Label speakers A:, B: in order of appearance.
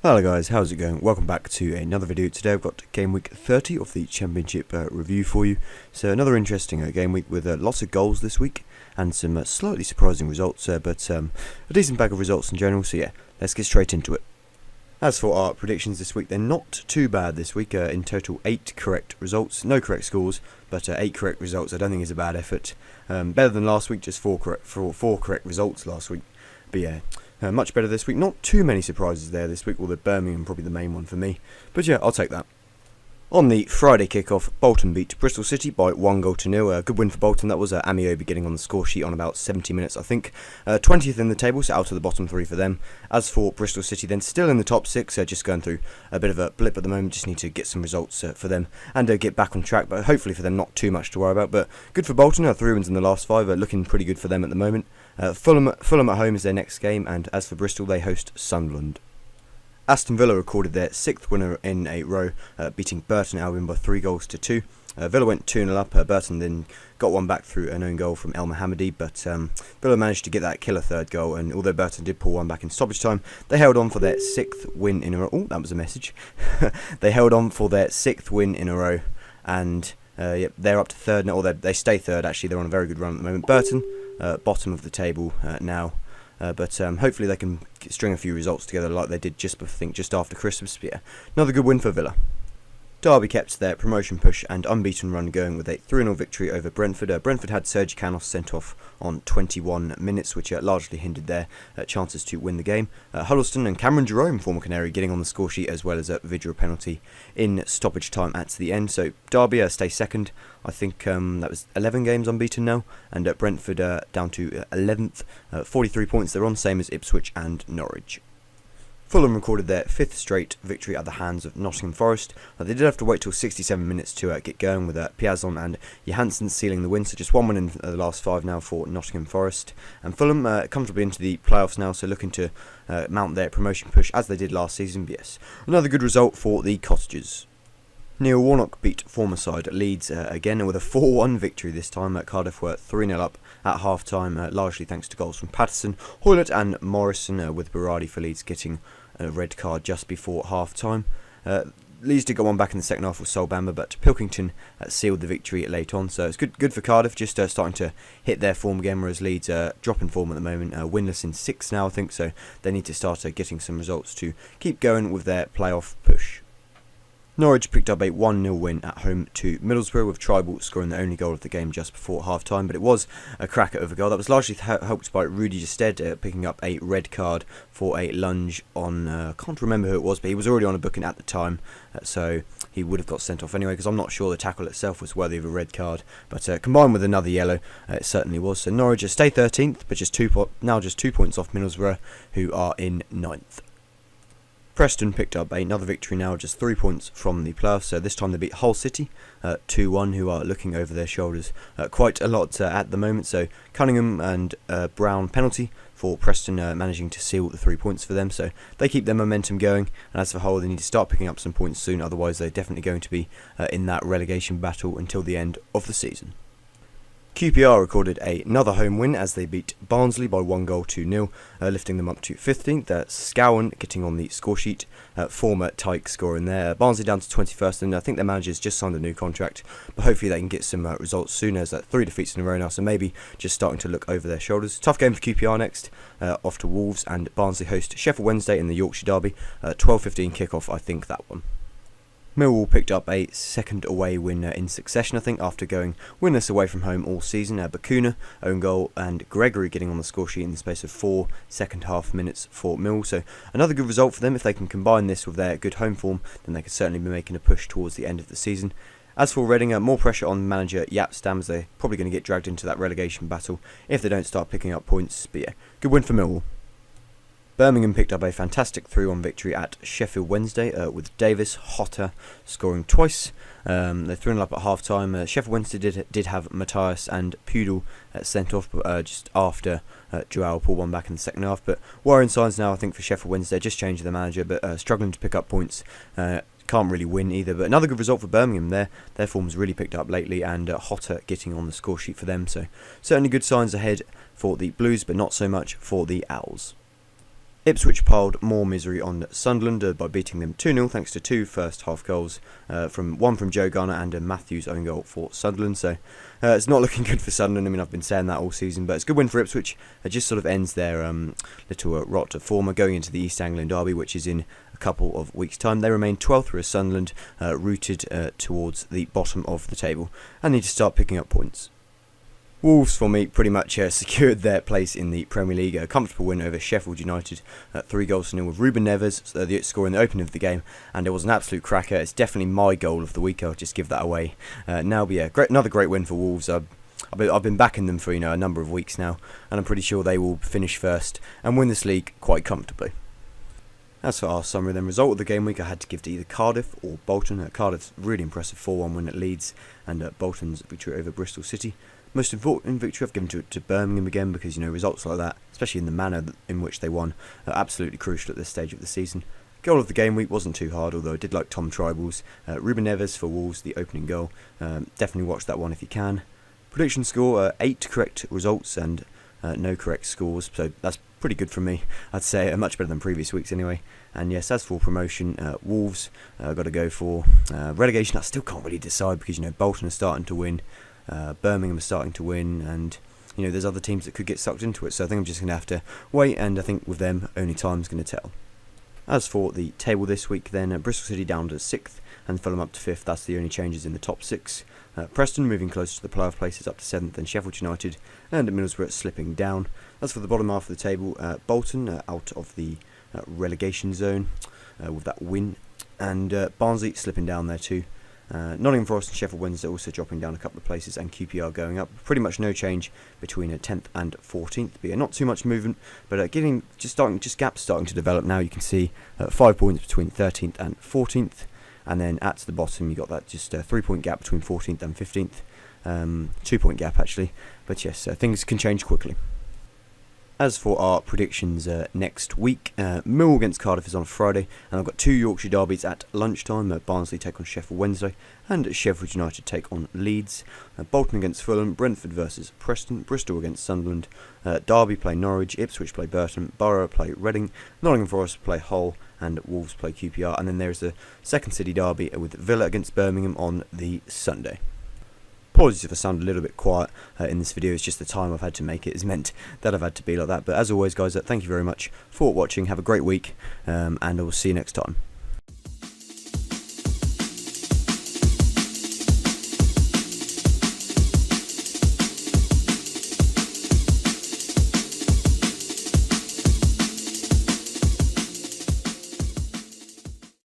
A: Hello guys, how's it going? Welcome back to another video. Today I've got game week 30 of the Championship review for you. So another interesting game week with lots of goals this week and some slightly surprising results, but a decent bag of results in general. So yeah, let's get straight into it. As for our predictions this week, they're not too bad this week. In total 8 correct results, no correct scores, but 8 correct results. I don't think is a bad effort. Better than last week, just four correct results last week. But yeah, much better this week. Not too many surprises there this week, although Birmingham probably the main one for me. But yeah, I'll take that. On the Friday kickoff, Bolton beat Bristol City by 1-0. A good win for Bolton. That was Amiobi getting on the score sheet on about 70 minutes, I think. 20th in the table, so out of the bottom 3 for them. As for Bristol City, then still in the top 6, just going through a bit of a blip at the moment. Just need to get some results for them and get back on track. But hopefully for them, not too much to worry about. But good for Bolton. 3 wins in the last 5, looking pretty good for them at the moment. Fulham at home is their next game, and as for Bristol, they host Sunderland. Aston Villa recorded their 6th winner in a row, beating Burton Albion by 3-2. Villa went 2-0 up. Burton then got one back through an own goal from El Mohammadi, but Villa managed to get that killer third goal, and although Burton did pull one back in stoppage time, they held on for their 6th win in a row. Oh, that was a message. They held on for their 6th win in a row, and yep, they're up to 3rd now, or they stay 3rd actually. They're on a very good run at the moment. Burton, bottom of the table now. But hopefully they can string a few results together like they did just after Christmas. But yeah, another good win for Villa. Derby kept their promotion push and unbeaten run going with a 3-0 victory over Brentford. Brentford had Sergi Canos sent off on 21 minutes, which largely hindered their chances to win the game. Huddleston and Cameron Jerome, former Canary, getting on the score sheet, as well as a Vidra penalty in stoppage time at the end. So Derby stay 2nd. I think that was 11 games unbeaten now, and Brentford down to 11th. 43 points they're on, same as Ipswich and Norwich. Fulham recorded their 5th straight victory at the hands of Nottingham Forest. They did have to wait till 67 minutes to get going, with Piazon and Johansson sealing the win, so just 1 win in the last 5 now for Nottingham Forest. And Fulham comfortably into the playoffs now, so looking to mount their promotion push as they did last season. But yes, another good result for the Cottagers. Neil Warnock beat former side Leeds again with a 4-1 victory this time. Cardiff were 3-0 up at half-time, largely thanks to goals from Patterson, Hoylett and Morrison, with Berardi for Leeds getting a red card just before half-time. Leeds did get one back in the second half with Sol Bamba, but Pilkington sealed the victory late on, so it's good for Cardiff, just starting to hit their form again, whereas Leeds drop in form at the moment, winless in 6 now I think, so they need to start getting some results to keep going with their playoff push. Norwich picked up a 1-0 win at home to Middlesbrough, with Tribal scoring the only goal of the game just before half-time, but it was a cracker of a goal. That was largely helped by Rudy Gestead picking up a red card for a lunge on, I can't remember who it was, but he was already on a booking at the time, so he would have got sent off anyway, because I'm not sure the tackle itself was worthy of a red card, but combined with another yellow, it certainly was. So Norwich stay 13th, but just 2 points off Middlesbrough, who are in 9th. Preston picked up another victory now, just 3 points from the playoffs. So this time they beat Hull City 2-1, who are looking over their shoulders quite a lot at the moment. So Cunningham and Brown penalty for Preston, managing to seal the 3 points for them. So they keep their momentum going. And as for Hull, they need to start picking up some points soon. Otherwise, they're definitely going to be in that relegation battle until the end of the season. QPR recorded another home win as they beat Barnsley by 1-0, lifting them up to 15th. Scowen getting on the score sheet, former Tyke scoring there. Barnsley down to 21st, and I think their manager's just signed a new contract, but hopefully they can get some results soon, as 3 defeats in a row now, so maybe just starting to look over their shoulders. Tough game for QPR next, off to Wolves, and Barnsley host Sheffield Wednesday in the Yorkshire Derby. 12:15 kickoff, I think, that one. Millwall picked up a 2nd away win in succession, I think, after going winless away from home all season. Bakuna, own goal, and Gregory getting on the score sheet in the space of 4 second half minutes for Millwall. So another good result for them. If they can combine this with their good home form, then they could certainly be making a push towards the end of the season. As for Reading, more pressure on manager Jaap Stam, as they're probably going to get dragged into that relegation battle if they don't start picking up points. But yeah, good win for Millwall. Birmingham picked up a fantastic 3-1 victory at Sheffield Wednesday, with Davis, Hotter scoring twice. They're 3-0 up at half-time. Sheffield Wednesday did have Matthias and Pudel sent off just after Joao pulled one back in the second half. But worrying signs now, I think, for Sheffield Wednesday. Just changed the manager, but struggling to pick up points. Can't really win either. But another good result for Birmingham there. Their form's really picked up lately, and Hotter getting on the score sheet for them. So certainly good signs ahead for the Blues, but not so much for the Owls. Ipswich piled more misery on Sunderland by beating them 2-0 thanks to two first half goals, one from Joe Garner and a Matthews own goal for Sunderland. So it's not looking good for Sunderland. I mean, I've been saying that all season, but it's a good win for Ipswich. It just sort of ends their little rot of form going into the East Anglian derby, which is in a couple of weeks' time. They remain 12th, whereas Sunderland rooted towards the bottom of the table and need to start picking up points. Wolves, for me, pretty much secured their place in the Premier League. A comfortable win over Sheffield United, 3-0 with Ruben Neves scoring the opening of the game, and it was an absolute cracker. It's definitely my goal of the week. I'll just give that away. Another great win for Wolves. I've been backing them for a number of weeks now, and I'm pretty sure they will finish first and win this league quite comfortably. As for our summary then, result of the game week, I had to give to either Cardiff or Bolton. Cardiff's really impressive 4-1 win at Leeds, and Bolton's victory over Bristol City. Most important victory I've given to Birmingham again, because results like that, especially in the manner in which they won, are absolutely crucial at this stage of the season. Goal of the game week wasn't too hard, although I did like Tom Triball's. Ruben Neves for Wolves, the opening goal. Definitely watch that one if you can. Prediction score, 8 correct results and no correct scores, so that's pretty good from me. I'd say much better than previous weeks anyway. And yes, as for promotion, Wolves got to go for relegation. I still can't really decide because Bolton are starting to win. Birmingham are starting to win, and there's other teams that could get sucked into it, so I think I'm just going to have to wait, and I think with them only time's going to tell. As for the table this week then, Bristol City down to 6th and Fulham up to 5th. That's the only changes in the top 6. Preston moving closer to the playoff places up to 7th, and Sheffield United and Middlesbrough slipping down. As for the bottom half of the table, Bolton out of the relegation zone with that win, and Barnsley slipping down there too. Nottingham Forest and Sheffield Wednesday also dropping down a couple of places, and QPR going up. Pretty much no change between 10th and 14th. But not too much movement, but gaps starting to develop now. You can see 5 points between 13th and 14th, and then at the bottom you got that just 3-point gap between 14th and 15th. 2-point gap actually, but yes, things can change quickly. As for our predictions next week, Millwall against Cardiff is on Friday, and I've got 2 Yorkshire derbies at lunchtime. Barnsley take on Sheffield Wednesday, and Sheffield United take on Leeds. Bolton against Fulham, Brentford versus Preston, Bristol against Sunderland, Derby play Norwich, Ipswich play Burton, Borough play Reading, Nottingham Forest play Hull, and Wolves play QPR. And then there's the second city derby with Villa against Birmingham on the Sunday. Apologies if I sound a little bit quiet in this video. It's just the time I've had to make it has meant that I've had to be like that. But as always, guys, thank you very much for watching. Have a great week, and I will see you next time.